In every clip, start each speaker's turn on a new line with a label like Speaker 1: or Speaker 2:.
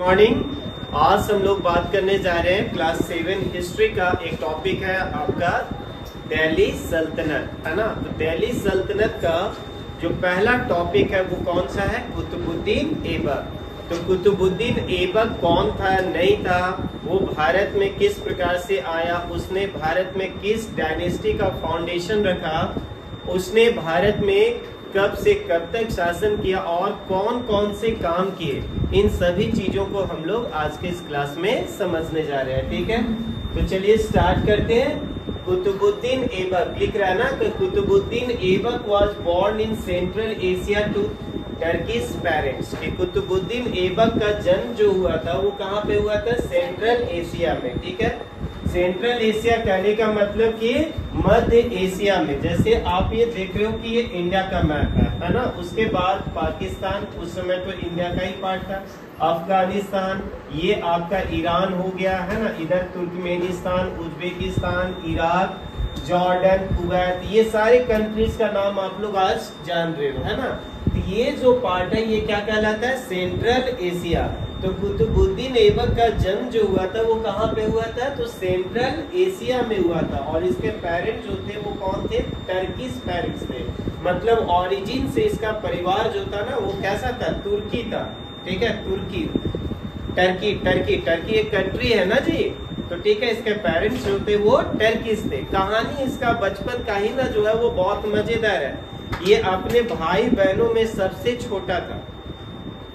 Speaker 1: Morning. आज हम लोग बात करने जा रहे हैं क्लास 7 हिस्ट्री का। एक टॉपिक है आपका दिल्ली सल्तनत, है ना। तो दिल्ली सल्तनत का जो पहला टॉपिक है वो कौन सा है? कुतुबुद्दीन ऐबक। तो कुतुबुद्दीन ऐबक कौन था, नहीं था, वो भारत में किस प्रकार से आया, उसने भारत में किस डायनेस्टी का फाउंडेशन रखा, उसने भारत में कब से कब तक शासन किया और कौन कौन से काम किए, इन सभी चीजों को हम लोग आज के इस क्लास में समझने जा रहे हैं। ठीक है, तो चलिए स्टार्ट करते हैं। कुतुबुद्दीन ऐबक लिख रहा है ना, तो Qutubuddin Aibak was born in Central Asia to Turkish parents. Qutubuddin Aibak का जन्म जो हुआ था वो कहाँ पे हुआ था? सेंट्रल एशिया में। ठीक है, सेंट्रल एशिया कहने का मतलब कि मध्य एशिया में। जैसे आप ये देख रहे हो कि ये इंडिया का मैप है ना। उसके बाद पाकिस्तान, उस समय तो इंडिया का ही पार्ट था। अफगानिस्तान, ये आपका ईरान हो गया, है ना। इधर Turkmenistan, Uzbekistan, Iraq, Jordan, Kuwait, ये सारे कंट्रीज का नाम आप लोग आज जान रहे हो, है ना। तो ये जो पार्ट है ये क्या कहलाता है? Central Asia. तो कुतुबुद्दीन ऐबक का जन्म जो हुआ था वो कहाँ पे हुआ था? तो सेंट्रल एशिया में हुआ था। और इसके पेरेंट्स जो थे वो कौन थे? टर्किश पेरेंट्स थे। मतलब ओरिजिन से इसका परिवार जो था ना वो कैसा था? तुर्की था। ठीक है, तुर्की, टर्की टर्की टर्की एक कंट्री है ना जी। तो ठीक है, इसके पेरेंट्स जो थे वो टर्किश थे। कहानी इसका बचपन का ही ना जो है वो बहुत मजेदार है। ये अपने भाई बहनों में सबसे छोटा था।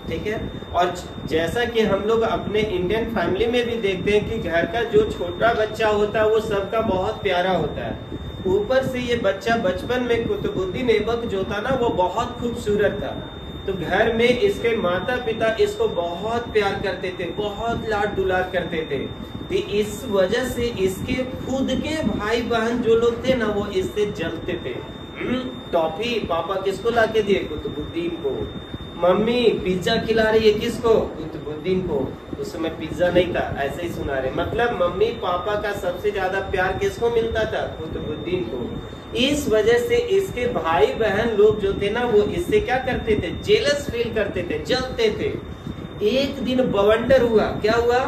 Speaker 1: ठीक है, और जैसा कि हम लोग अपने इंडियन फैमिली में भी देखते हैं कि घर का जो छोटा बच्चा होता है वो सबका बहुत प्यारा होता है। ऊपर से ये बच्चा बचपन में कुतुबुद्दीन ऐबक जो था ना वो बहुत खूबसूरत था। तो घर में इसके माता पिता इसको बहुत प्यार करते थे, बहुत लाड दुलार करते थे। तो इस वजह से इसके खुद के भाई बहन जो लोग थे ना वो इससे जलते थे। टॉफी पापा किसको लाके दिए? कुतुबुद्दीन को। मम्मी पिज्जा खिला रही है, किसको? कुतुबुद्दीन को। उस समय पिज्जा नहीं था, ऐसे ही सुना रहे। मतलब मम्मी पापा का सबसे ज्यादा प्यार किसको मिलता था? कुतुबुद्दीन को। इस वजह से इसके भाई बहन लोग जो थे ना वो इससे क्या करते थे? जेलस फील करते थे, जलते थे। एक दिन बवंडर हुआ। क्या हुआ?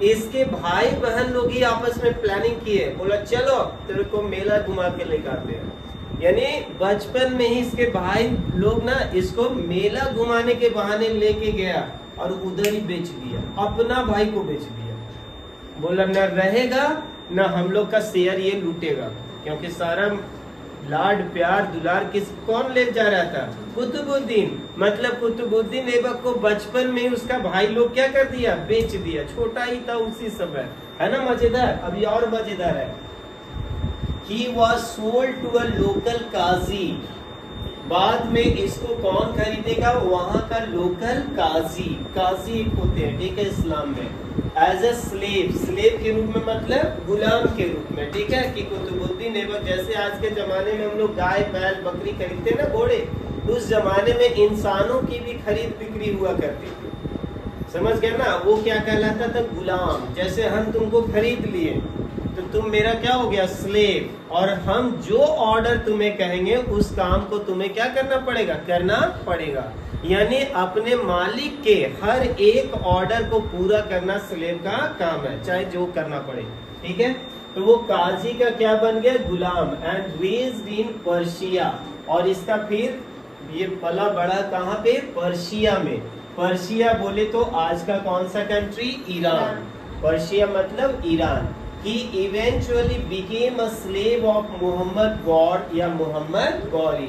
Speaker 1: इसके भाई बहन लोग ही आपस में प्लानिंग किए, बोला चलो तेरे को मेला घुमा के लेकर आते हैं। यानी बचपन में ही इसके भाई लोग ना इसको मेला घुमाने के बहाने लेके गया और उधर ही बेच दिया, अपना भाई को बेच दिया। बोला न रहेगा न हम लोग का शेयर ये लूटेगा, क्योंकि सारा लाड प्यार दुलार कौन ले जा रहा था? कुतुबुद्दीन। मतलब कुतुबुद्दीन ऐबक को बचपन में उसका भाई लोग क्या कर दिया? बेच दिया। छोटा ही था उसी समय, है ना। मजेदार। अभी और मजेदार है। He was sold to a local काजी। बाद में इसको कौन खरीदेगा? वहां का लोकल काजी। काजी होते हैं, ठीक है, इस्लाम में। एज ए स्लेव, स्लेव के रूप में मतलब गुलाम के रूप में। ठीक है, कि कुतुबुद्दीन ऐबक जैसे आज के जमाने में हम लोग गाय बैल बकरी खरीदते ना, घोड़े, उस जमाने में इंसानों की भी खरीद बिक्री हुआ करती थी। समझ गए ना? वो क्या कहलाता था? गुलाम। जैसे हम तुमको खरीद लिए तो तुम मेरा क्या हो गया? स्लेव। और हम जो ऑर्डर तुम्हें कहेंगे उस काम को तुम्हें क्या करना पड़ेगा? करना पड़ेगा। यानी अपने मालिक के हर एक ऑर्डर को पूरा करना स्लेव का काम है, चाहे जो करना पड़े। ठीक है, तो वो काजी का क्या बन गया? गुलाम। And raised in Persia. और इसका फिर ये पला बड़ा कहाँ पे? पर्शिया में। पर्शिया बोले तो आज का कौन सा कंट्री? ईरान। पर्शिया मतलब Iran. He eventually became a slave of Mohammad Ghor या मोहम्मद गौरी।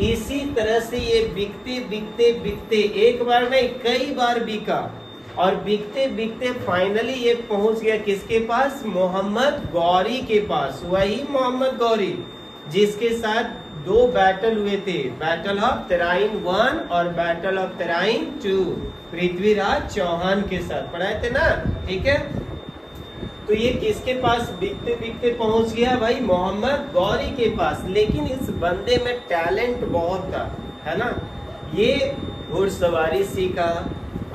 Speaker 1: इसी तरह से ये बिकते बिकते बिकते एक बार नहीं कई बार बिका, और बिकते बिकते फाइनली ये पहुंच गया किसके पास? मोहम्मद गौरी के पास। वही मोहम्मद गौरी जिसके साथ दो बैटल हुए थे, बैटल ऑफ तराइन 1 और बैटल ऑफ तराइन 2, पृथ्वीराज चौहान के साथ पढ़ाए थे ना। ठीक है, तो ये किसके पास बिकते बिकते पहुंच गया? भाई मोहम्मद गौरी के पास। लेकिन इस बंदे में टैलेंट बहुत था, है ना। ये घुड़सवारी सीखा,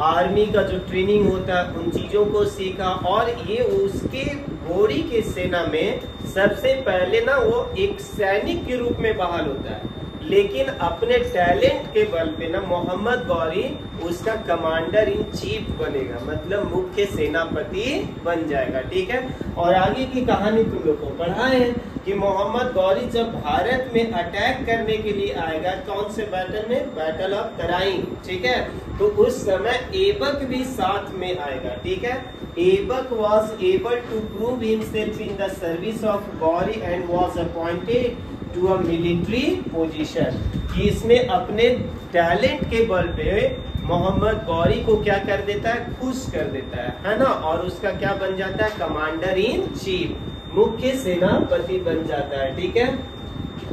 Speaker 1: आर्मी का जो ट्रेनिंग होता है उन चीजों को सीखा, और ये उसके घोड़ी की सेना में सबसे पहले ना वो एक सैनिक के रूप में बहाल होता है। लेकिन अपने टैलेंट के बल पे ना मोहम्मद गौरी उसका कमांडर इन चीफ बनेगा, मतलब मुख्य सेनापति बन जाएगा। ठीक है, और आगे की कहानी तुम लोग को पढ़ा है कि मोहम्मद गौरी जब भारत में अटैक करने के लिए आएगा, कौन से बैटल में, बैटल ऑफ तराइन। ठीक है, तो उस समय ऐबक भी साथ में आएगा। ठीक है, Aibak was able to prove himself in the service of Gauri and was appointed to a military position। कि इसने अपने टैलेंट के बल पे मोहम्मद गौरी को क्या कर देता है, खुश कर देता है ना, और उसका क्या बन जाता है, कमांडर इन चीफ, मुख्य सेनापति बन जाता है। ठीक है,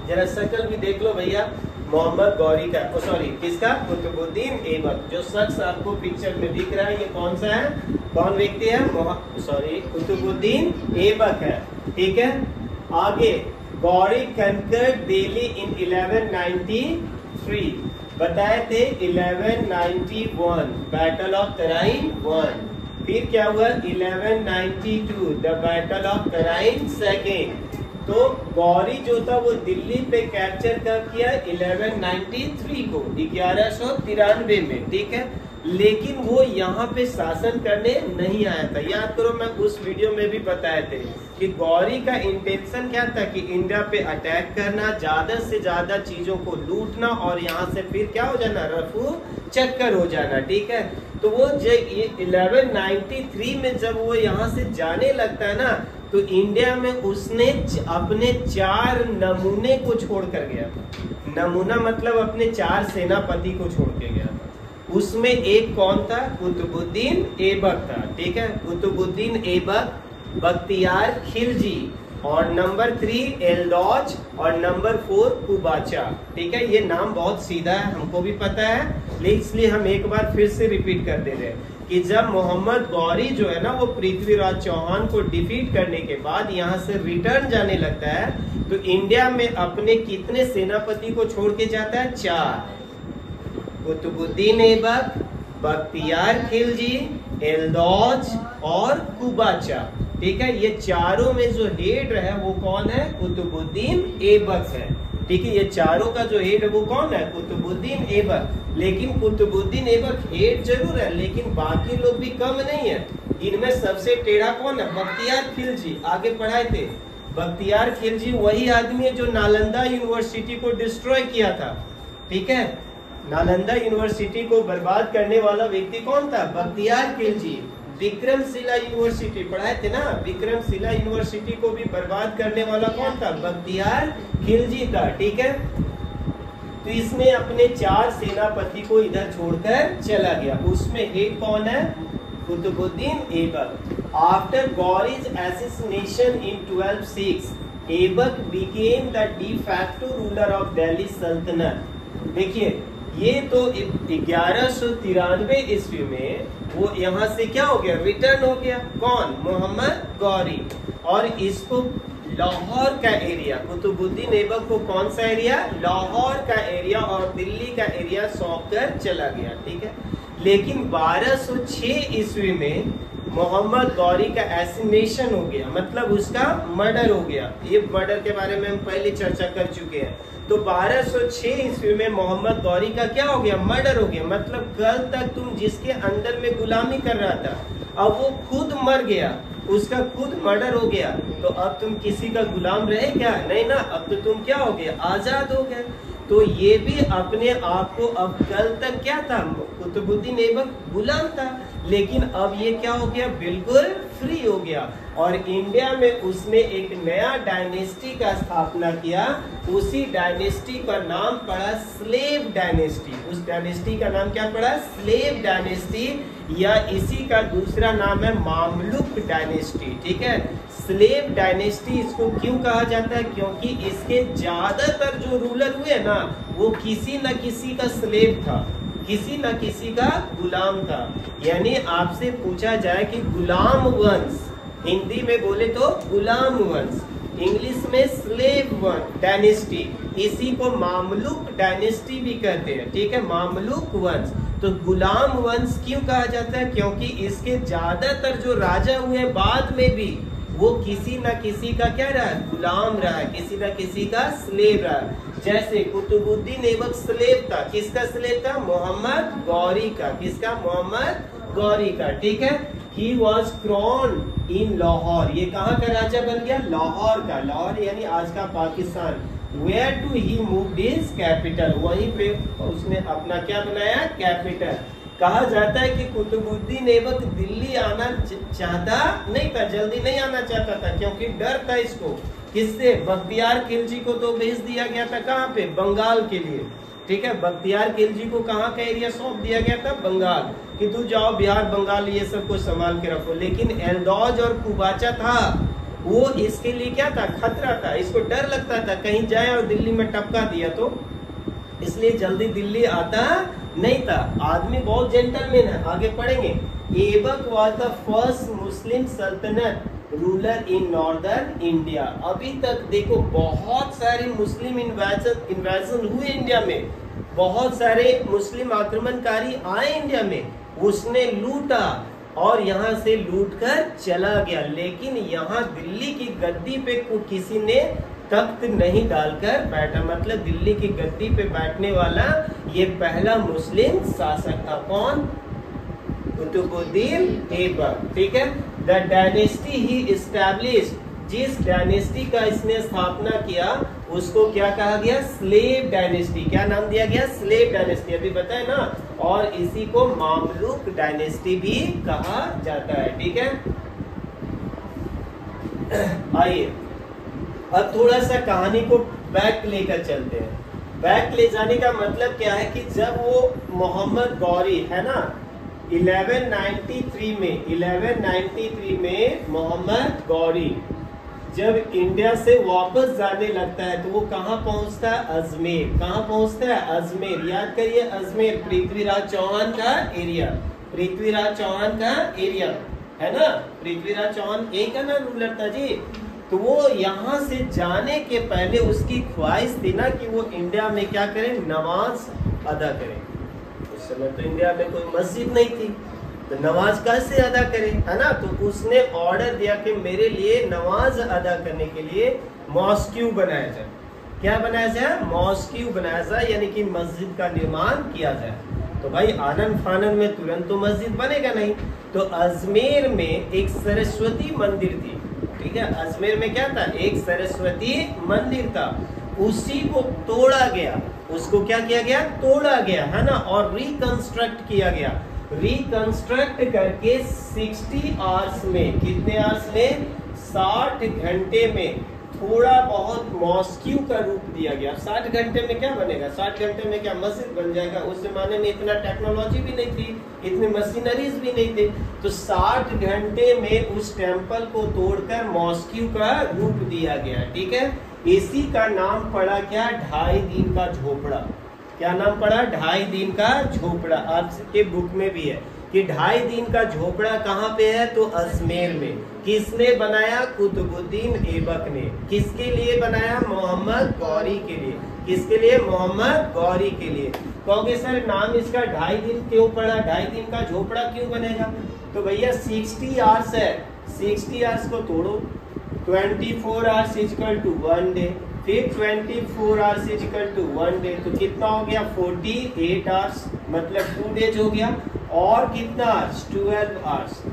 Speaker 1: जरा शक्ल भी देख लो भैया मोहम्मद गौरी का, सॉरी किसका, कुतुबुद्दीन ऐबक। जो शख्स आपको पिक्चर में दिख रहा है ये कौन सा है, कौन व्यक्ति है, सॉरी कुतुबुद्दीन ऐबक है। ठीक है, आगे गौरी कंकर्ड दिल्ली इन 1193, बताए थे 1191 बैटल ऑफ तराइन 1, फिर क्या हुआ 1192 द बैटल ऑफ तराइन 2। तो गौरी जो था वो दिल्ली पे कैप्चर कब किया, 1193 को, 1193 में। ठीक है, लेकिन वो यहाँ पे शासन करने नहीं आया था। याद करो, मैं उस वीडियो में भी बताए थे कि गौरी का इंटेंशन क्या था कि इंडिया पे अटैक करना, ज्यादा से ज्यादा चीजों को लूटना और यहाँ से फिर क्या हो जाना, रफू चक्कर हो जाना। ठीक है, तो वो जब 1193 में जब वो यहाँ से जाने लगता है ना, तो इंडिया में उसने अपने 4 नमूने को छोड़ कर गया था। नमूना मतलब अपने 4 सेनापति को छोड़ के गया था। उसमें एक कौन था, कुतुबुद्दीन ऐबक था। ठीक है, कुतुबुद्दीन ऐबक, बख्तियार खिलजी, और नंबर 3 एल्दौज, और नंबर 4 कुबाचा। ठीक है, ये नाम बहुत सीधा है, हमको भी पता है, लेकिन इसलिए हम एक बार फिर से रिपीट कर दे रहे हैं कि जब मोहम्मद गौरी जो है ना वो पृथ्वीराज चौहान को डिफीट करने के बाद यहाँ से रिटर्न जाने लगता है, तो इंडिया में अपने कितने सेनापति को छोड़ के जाता है, 4, कुतुबुद्दीन ऐबक, बख्तियार खिलजी, एल्दौज और कुबाचा। ठीक है, ये चारों में जो हेड है वो कौन है, कुतुबुद्दीन ऐबक है। ठीक है, ये चारों का जो हेड है वो कौन है, कुतुबुद्दीन ऐबक। लेकिन कुतुबुद्दीन ऐबक हेड जरूर है, लेकिन बाकी लोग भी कम नहीं है। इनमें सबसे टेढ़ा कौन है, बख्तियार खिलजी। आगे पढ़ाए थे, बख्तियार खिलजी वही आदमी है जो नालंदा यूनिवर्सिटी को डिस्ट्रॉय किया था। ठीक है, नालंदा यूनिवर्सिटी को बर्बाद करने वाला व्यक्ति कौन था, बख्तियार खिलजी। विक्रमशिला यूनिवर्सिटी पढ़ाए थे ना, विक्रमशिला यूनिवर्सिटी को भी बर्बाद करने वाला कौन था, बख्तियार खिलजी था। ठीक है, तो इसने अपने 4 सेनापति को इधर छोड़कर चला गया। उसमें हेड कौन है, Qutubuddin Aibak. After Ghori's assassination in 1206 Aibak became the de facto ruler of Delhi Sultanate. देखिए, ये तो 1193 ईस्वी में वो यहाँ से क्या हो गया, रिटर्न हो गया। कौन, मोहम्मद गौरी। और इसको लाहौर का एरिया, कुतुबुद्दीन ऐबक को कौन सा एरिया, लाहौर का एरिया और दिल्ली का एरिया सौंप कर चला गया। ठीक है, लेकिन 1206 ईस्वी में मोहम्मद गौरी का एसिनेशन हो गया, मतलब उसका मर्डर हो गया। ये मर्डर के बारे में हम पहले चर्चा कर चुके हैं। तो 1206 ईस्वी में मोहम्मद गौरी का क्या हो गया, मर्डर हो गया। मतलब कल तक तुम जिसके अंदर में गुलामी कर रहा था, अब वो खुद मर गया, उसका खुद मर्डर हो गया, तो अब तुम किसी का गुलाम रहे क्या, नहीं ना, अब तो तुम क्या हो गए, आजाद हो गए। तो ये भी अपने आप को, अब कल तक क्या था, कुतुबुद्दीन ऐबक गुलाम था, लेकिन अब ये क्या हो गया, बिल्कुल फ्री हो गया। और इंडिया में उसने एक नया डायनेस्टी का स्थापना किया। उसी डायनेस्टी का नाम पड़ा स्लेव डायनेस्टी। उस डायनेस्टी का नाम क्या पड़ा, स्लेव डायनेस्टी, या इसी का दूसरा नाम है मामलुक डायनेस्टी। ठीक है, स्लेव डायनेस्टी इसको क्यों कहा जाता है, क्योंकि इसके ज्यादातर जो रूलर हुए ना, वो किसी न किसी का स्लेव था, किसी न किसी का गुलाम था। यानी आपसे पूछा जाए कि गुलाम वंश, हिंदी में बोले तो गुलाम वंश, इंग्लिश में स्लेव डायनेस्टी, इसी को मामलुक डायनेस्टी भी कहते हैं। ठीक है, मामलुक वंश। तो गुलाम वंश क्यों कहा जाता है, क्योंकि इसके ज्यादातर जो राजा हुए बाद में भी वो किसी न किसी का क्या रहा है, गुलाम रहा है, किसी न किसी का स्लेव रहा है। जैसे कुतुबुद्दीन ऐबक स्लेव था, किसका स्लेव था, मोहम्मद गौरी का, किसका, मोहम्मद गौरी का, ठीक है। He was crowned in Lahore, ये कहाँ का राजा बन गया, लाहौर का, लाहौर यानी आज का Pakistan. Where to he moved his capital, वहीं पे उसने अपना क्या बनाया, कैपिटल। कहा जाता है कि कुतुबुद्दीन ऐबक दिल्ली आना चाहता नहीं था, जल्दी नहीं आना चाहता था, क्योंकि डर था इसको, किससे, बख्तियार खिलजी को तो भेज दिया गया था कहाँ पे, बंगाल के लिए, ठीक है। बख्तियार खिलजी को कहाँ का एरिया सौंप दिया गया था, बंगाल, कि तू जाओ बिहार बंगाल ये सब को संभाल के रखो। लेकिन एलदौज और कुबाचा था, वो इसके लिए क्या था, खतरा था, इसको डर लगता था कहीं जाए और दिल्ली में टपका दिया तो, इसलिए जल्दी दिल्ली आता नहीं था। आदमी बहुत जेंटलमैन है, आगे पढ़ेंगे। Aibak was the first Muslim सल्तनत रूलर इन नॉर्दर्न इंडिया। अभी तक देखो बहुत सारे मुस्लिम इन्वेजन हुए इंडिया में, बहुत सारे मुस्लिम आक्रमणकारी आए इंडिया में, उसने लूटा और यहाँ से लूटकर चला गया। लेकिन यहाँ दिल्ली की गद्दी पे किसी ने तख्त नहीं डालकर बैठा, मतलब दिल्ली की गद्दी पे बैठने वाला ये पहला मुस्लिम शासक था। कौन, कुतुबुद्दीन ऐबक, ठीक है। द डायनेस्टी ही एस्टैब्लिश्ड, जिस डायनेस्टी का इसने स्थापना किया उसको क्या कहा गया, स्लेव डायनेस्टी। क्या नाम दिया गया, स्लेव डायनेस्टी, अभी बताए ना। और इसी को मामलुक डायनेस्टी भी कहा जाता है, ठीक है। आइए अब थोड़ा सा कहानी को बैक लेकर चलते हैं। बैक ले जाने का मतलब क्या है कि जब वो मोहम्मद गौरी है ना 1193 में मोहम्मद गौरी जब इंडिया से वापस जाने लगता है तो वो कहाँ पहुंचता है, अजमेर। कहाँ पहुंचता है, अजमेर। याद करिए अजमेर पृथ्वीराज चौहान का एरिया, पृथ्वीराज चौहान का एरिया है ना, पृथ्वीराज चौहान एक है ना रूलर था जी। तो वो यहाँ से जाने के पहले उसकी ख्वाहिश थी ना कि वो इंडिया में क्या करे, नमाज अदा करे। उस समय तो इंडिया में कोई मस्जिद नहीं थी तो नमाज कैसे अदा करे, है ना। तो उसने ऑर्डर दिया कि मेरे लिए नमाज अदा करने के लिए मॉस्क्यू बनाया जाए। क्या बनाया जाए, मॉस्क्यू बनाया जाए, यानी कि मस्जिद का निर्माण किया जाए। तो भाई आनन फानन में तुरंत तो मस्जिद बनेगा नहीं। तो अजमेर में एक सरस्वती मंदिर थी, ठीक है। अजमेर में क्या था, एक सरस्वती मंदिर था, उसी को तोड़ा गया, उसको क्या किया गया, तोड़ा गया, है ना, और रिकंस्ट्रक्ट किया गया। रिकंस्ट्रक्ट करके 60 आवर्स में, कितने आवर्स में, 60 घंटे में थोड़ा बहुत मॉस्क्यू का रूप दिया गया। 60 घंटे में क्या बनेगा, 60 घंटे में क्या मस्जिद बन जाएगा। उस जमाने में इतना टेक्नोलॉजी भी नहीं थी, इतनी मशीनरीज भी नहीं थे। तो 60 घंटे में उस टेम्पल को तोड़कर मॉस्क्यू का रूप दिया गया, ठीक है। इसी का नाम पड़ा क्या, 2.5 दिन का झोपड़ा। क्या नाम पड़ा, 2.5 दिन का झोपड़ा। आपके बुक में भी है कि 2.5 दिन का झोपड़ा कहाँ पे है, तो अजमेर में। किसने बनाया, कुतुबुद्दीन ऐबक ने। किसके लिए बनाया, मोहम्मद गौरी के लिए। किसके लिए, मोहम्मद गौरी के लिए। कहोगे सर नाम इसका 2.5 दिन क्यों पड़ा, 2.5 दिन का झोपड़ा क्यों बनेगा। तो भैया 60 आवर्स है, 60 आवर्स को तोड़ो, 24 आवर्स इक्वल टू 1 डे, फिर 24 आवर्स इक्वल टू 1 डे, तो कितना हो गया, 48 आवर्स, मतलब 2 डेज हो गया। और कितना, 12 आवर्स,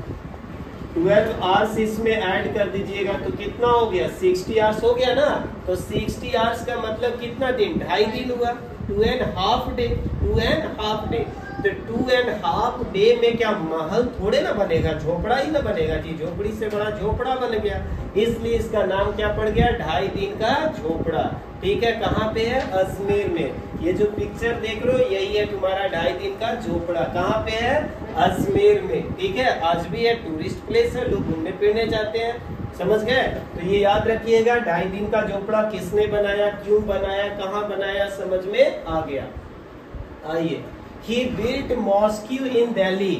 Speaker 1: 12 आवर्स इसमें ऐड कर दीजिएगा तो कितना हो गया, 60 आवर्स हो गया ना। तो 60 आवर्स का मतलब कितना दिन, 2.5 दिन हुआ, 2.5 डे, 2.5 डे। तो 2.5 डे में क्या महल थोड़े ना बनेगा, झोपड़ा ही ना बनेगा जी, झोपड़ी से बड़ा झोपड़ा बन गया। इसलिए इसका नाम क्या पड़ गया, 2.5 दिन का झोपड़ा, ठीक है। कहाँ पे है, अजमेर में। ये जो पिक्चर देख रहे हो यही है तुम्हारा 2.5 दिन का झोपड़ा। कहाँ पे है, अजमेर में, ठीक है। आज भी है, टूरिस्ट प्लेस है, लोग घूमने फिरने जाते हैं, समझ गए। तो ये याद रखिएगा, 2.5 दिन का झोपड़ा किसने बनाया, क्यों बनाया, कहाँ बनाया, समझ में आ गया। आइए, He built mosque in Delhi,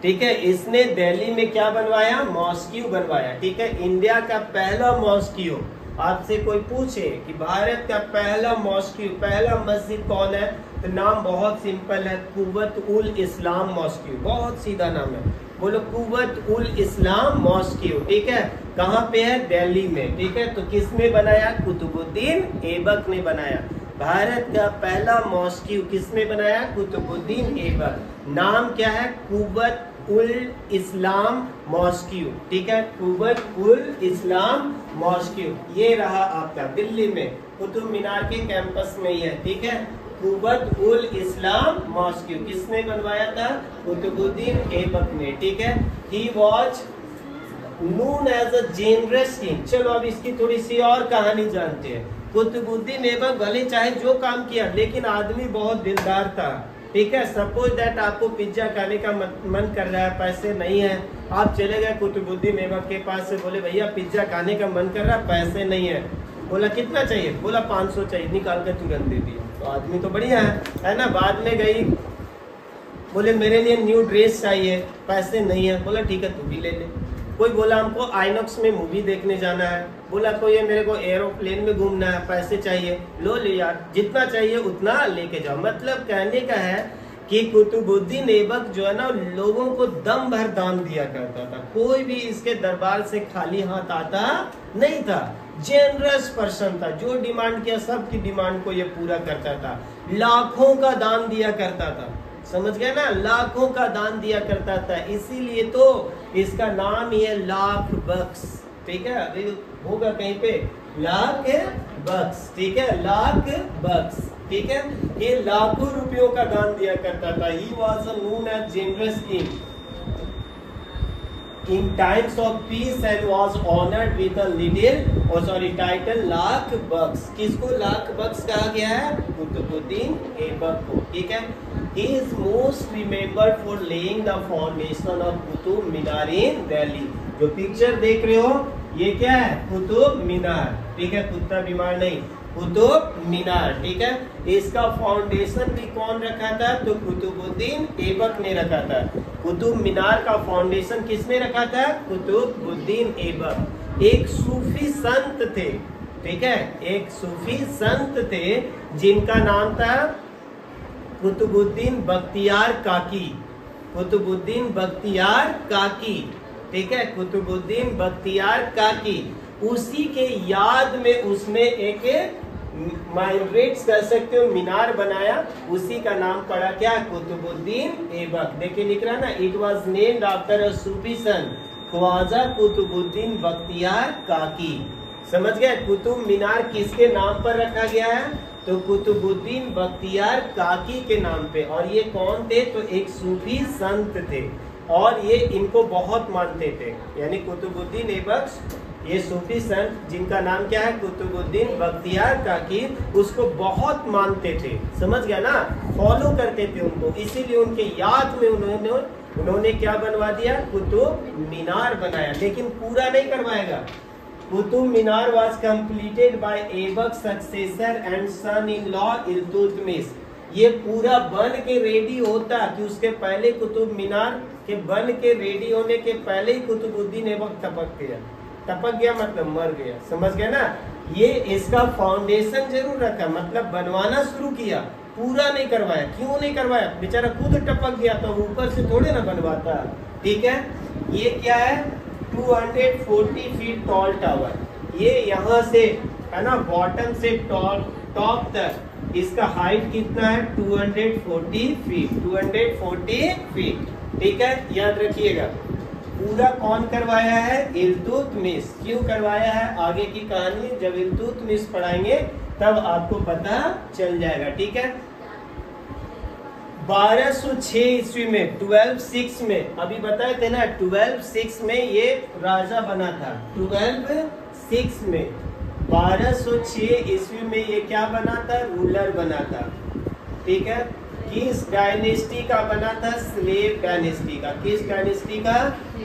Speaker 1: ठीक है। इसने दिल्ली में क्या बनवाया, मॉस्क्यू बनवाया, ठीक है। इंडिया का पहला मॉस्क्यू। आपसे कोई पूछे कि भारत का पहला मॉस्क्यू, पहला मस्जिद कौन है, तो नाम बहुत सिंपल है, कुव्वत उल इस्लाम मॉस्क्यू। बहुत सीधा नाम है, बोलो कुव्वत उल इस्लाम मॉस्क्यू, ठीक है, कहाँ पे है? दिल्ली में, ठीक है। तो किसने बनाया? कुतुबुद्दीन ऐबक ने बनाया। भारत का पहला मॉस्क्यू किसने बनाया? कुतुबुद्दीन ऐबक। नाम क्या है? कुव्वत उल इस्लाम मॉस्क्यू, ठीक है, कुव्वत उल इस्लाम मॉस्क्यू। ये रहा आपका दिल्ली में, कुतुब मीनार के कैंपस में ही है, ठीक है, कुव्वत उल इस्लाम मॉस्क्यू। किसने बनवाया था? कुतुबुद्दीन ऐबक ने, ठीक है। He was known as a generous king. चलो अब इसकी थोड़ी सी और कहानी जानते हैं। कुतुबुद्दीन ऐबक भले चाहे जो काम किया, लेकिन आदमी बहुत दिलदार था, ठीक है। सपोज दैट आपको पिज्जा खाने का मन कर रहा है, पैसे नहीं है, आप चले गए कुतुबुद्दीन ऐबक के पास से, बोले भैया पिज्जा खाने का मन कर रहा है, पैसे नहीं है। बोला कितना चाहिए? बोला 500 चाहिए, निकाल कर तुरंत दे दिया। तो आदमी तो बढ़िया है ना। बाद में गई, बोले मेरे लिए न्यू ड्रेस चाहिए, पैसे नहीं है। बोला ठीक है तू भी ले ले। कोई बोला हमको आइनॉक्स में मूवी देखने जाना है, बोला कोई मेरे को एरोप्लेन में घूमना है, पैसे चाहिए, लो ले यार, जितना चाहिए उतना लेके जाओ। मतलब कहने का है कि कुतुबुद्दीन ऐबक जो है ना, लोगों को दम भर दान दिया करता था। कोई भी इसके दरबार से खाली हाथ आता नहीं था। जेनरस पर्सन था, जो डिमांड किया सबकी डिमांड को ये पूरा करता था। लाखों का दान दिया करता था, समझ गए ना, लाखों का दान दिया करता था। इसीलिए तो इसका नाम ही है लाख बख्श, ठीक है। अभी होगा कहीं पे लाख बख्श, ठीक है, लाख बख्श, ठीक है। ये लाखों रुपयों का दान दिया करता था। He was known as generous king in times of peace and was honored with a title Lakh Bakhsh. किसको लाख बख्श कहा गया है? कुतुबुद्दीन ऐबक को, ठीक है। He is most remembered for laying the foundation of Qutub Minar in Delhi. जो पिक्चर देख रहे हो ये क्या है? कुतुब मीनार, ठीक है, कुत्ता बीमार नहीं, कुतुब मीनार, ठीक है। इसका फाउंडेशन भी कौन रखा था? तो कुतुबुद्दीन ऐबक ने रखा था। कुतुब मीनार का फाउंडेशन किसने रखा था? कुतुबुद्दीन ऐबक। एक सूफी संत थे, ठीक है, एक सूफी संत थे जिनका नाम था कुतुबुद्दीन बख्तियार काकी। कुतुबुद्दीन बख्तियार काकी, ठीक है, कुतुबुद्दीन बख्तियार काकी। उसी के याद में उसने एक माइनरेट्स कर सकते हो मीनार बनाया, उसी का नाम पड़ा क्या? कुतुबुद्दीन ऐबक। देखिए लिख रहा है ना, it was named after a Sufi saint Khwaja Qutbuddin Bakhtiyar Kaki. समझ गए? कुतुब मीनार किसके नाम पर रखा गया है? तो कुतुबुद्दीन बख्तियार काकी के नाम पे। और ये कौन थे? तो एक सूफी संत थे और ये इनको बहुत मानते थे, यानी कुतुबुद्दीन ऐबक, ये सूफी संत जिनका नाम क्या है? कुतुबुद्दीन बख्तियार काकी, उसको बहुत मानते थे। समझ गया ना, फॉलो करते थे उनको। इसीलिए उनके याद में उन्होंने क्या बनवा दिया? कुतुब मीनार बनाया। लेकिन पूरा नहीं करवाएगा। Qutub Minar was completed by Aibak successor and son in law Iltutmish. ये पूरा बन के रेडी होता कि उसके पहले कुतुब मीनार के बन के रेडी होने के पहले ही कुतुबुद्दीन ऐबक टपक गया। टपक गया मतलब मर गया, समझ गए ना। ये इसका फाउंडेशन जरूर रखा, मतलब बनवाना शुरू किया, पूरा नहीं करवाया। क्यों नहीं करवाया? बेचारा खुद टपक गया तो ऊपर से थोड़े ना बनवाता, ठीक है। ये क्या है? 240 फीट टॉल टावर। ये यहाँ से है ना, बॉटम से टॉप तक इसका हाइट कितना है? 240 फीट, 240 फीट, ठीक है, याद रखिएगा। पूरा कौन करवाया है? इल्तुतमिश। क्यों करवाया है? आगे की कहानी जब इल्तुतमिश पढ़ाएंगे तब आपको पता चल जाएगा, ठीक है। 1206 ईस्वी में, 1206 में, अभी बताए थे ना 1206 में ये राजा बना था। 1206 में, 1206 ईस्वी में ये क्या बना था? रूलर बना था, ठीक है। किस डायनेस्टी का बना था? स्लेव डायनेस्टी का। किस डायनेस्टी का?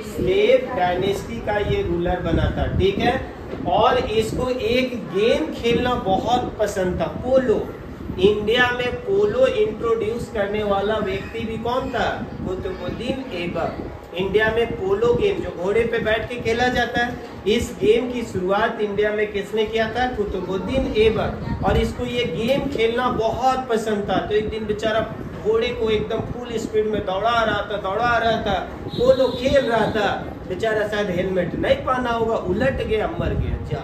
Speaker 1: स्लेव डायनेस्टी का ये रूलर बना था, ठीक है। और इसको एक गेम खेलना बहुत पसंद था, पोलो। इंडिया में पोलो इंट्रोड्यूस करने वाला व्यक्ति भी कौन था? कुतुबुद्दीन ऐबक। इंडिया में पोलो गेम जो घोड़े पे बैठ के खेला जाता है, इस गेम की शुरुआत इंडिया में किसने किया था? कुतुबुद्दीन ऐबक। और इसको ये गेम खेलना बहुत पसंद था। तो एक दिन बेचारा घोड़े को एकदम फुल स्पीड में दौड़ा रहा था, पोलो खेल रहा था। बेचारा शायद हेलमेट नहीं पहना होगा, उलट गया, मर गया। जा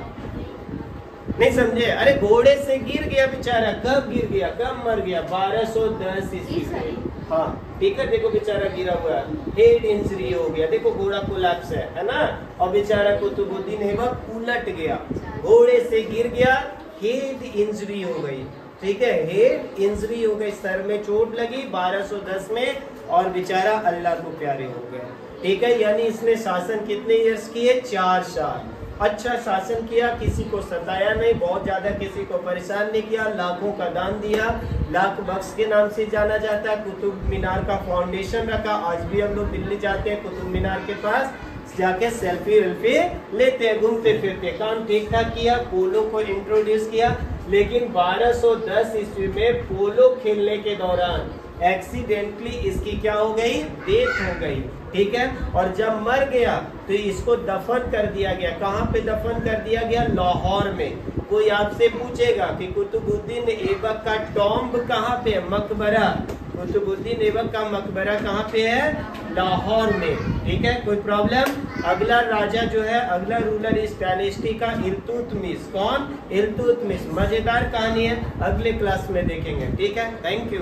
Speaker 1: नहीं समझे? अरे घोड़े से गिर गया बेचारा। कब गिर गया, कब मर गया? 1210 ईस्वी में। हाँ ठीक है, देखो बेचारा गिरा हुआ है, हेड इंजरी हो गया। देखो घोड़ा कोलैप्स है ना, और बेचारा कुतुबुद्दीन ऐबक उलट गया, घोड़े से गिर गया, हेड इंजरी हो गई। ठीक है, हेड इंजरी हो गई, सर में चोट लगी 1210 में, और बेचारा अल्लाह को प्यारे हो गए। ठीक है, यानी इसने शासन कितने ईयर्स किए? 4 साल। अच्छा शासन किया, किसी को सताया नहीं, बहुत ज्यादा किसी को परेशान नहीं किया, लाखों का दान दिया, लाख बख्श के नाम से जाना जाता है। कुतुब मीनार का फाउंडेशन रखा। आज भी हम लोग दिल्ली जाते हैं, कुतुब मीनार के पास जाके सेल्फी वेल्फी लेते हैं, घूमते फिरते। काम ठीक ठाक किया, पोलो को इंट्रोड्यूस किया। लेकिन 1210 ईस्वी में पोलो खेलने के दौरान एक्सीडेंटली इसकी क्या हो गई? डेथ हो गई। ठीक है, और जब मर गया तो इसको दफन कर दिया गया। कहाँ पे दफन कर दिया गया? लाहौर में। कोई आपसे पूछेगा कि कुतुबुद्दीन ऐबक का टॉम्ब कहाँ पे है? मकबरा। कुतुबुद्दीन ऐबक का मकबरा कहाँ पे है? लाहौर में। ठीक है, कोई प्रॉब्लम? अगला राजा जो है, अगला रूलर इस डायनेस्टी का इल्तुतमिश। कौन? इल्तुतमिश। मजेदार कहानी है, अगले क्लास में देखेंगे। ठीक है, थैंक यू।